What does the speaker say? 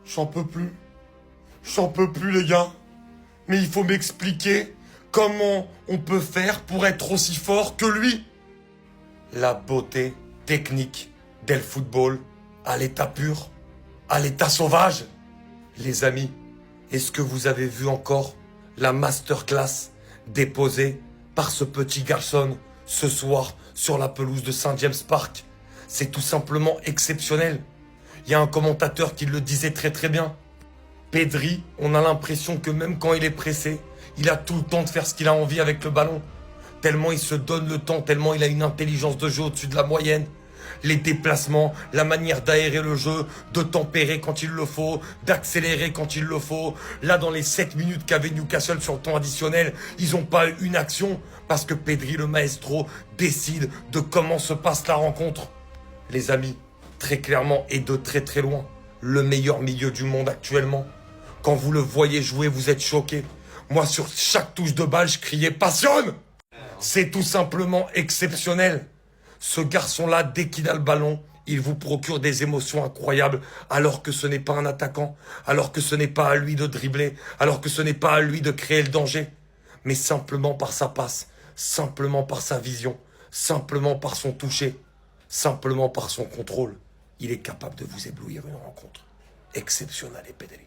J'en peux plus. J'en peux plus, les gars. Mais il faut m'expliquer comment on peut faire pour être aussi fort que lui. La beauté technique del football à l'état pur, à l'état sauvage. Les amis, est-ce que vous avez vu encore la masterclass déposée par ce petit garçon ce soir sur la pelouse de Saint James Park? C'est tout simplement exceptionnel. Il y a un commentateur qui le disait très très bien. Pedri, on a l'impression que même quand il est pressé, il a tout le temps de faire ce qu'il a envie avec le ballon. Tellement il se donne le temps, tellement il a une intelligence de jeu au-dessus de la moyenne. Les déplacements, la manière d'aérer le jeu, de tempérer quand il le faut, d'accélérer quand il le faut. Là, dans les 7 minutes qu'avait Newcastle sur le temps additionnel, ils n'ont pas eu une action parce que Pedri, le maestro, décide de comment se passe la rencontre. Les amis, très clairement et de très très loin, le meilleur milieu du monde actuellement. Quand vous le voyez jouer, vous êtes choqués. Moi, sur chaque touche de balle, je criais « Passionne !» C'est tout simplement exceptionnel. Ce garçon-là, dès qu'il a le ballon, il vous procure des émotions incroyables, alors que ce n'est pas un attaquant, alors que ce n'est pas à lui de dribbler, alors que ce n'est pas à lui de créer le danger, mais simplement par sa passe, simplement par sa vision, simplement par son toucher, simplement par son contrôle. Il est capable de vous éblouir une rencontre. Exceptionnel, Pedri.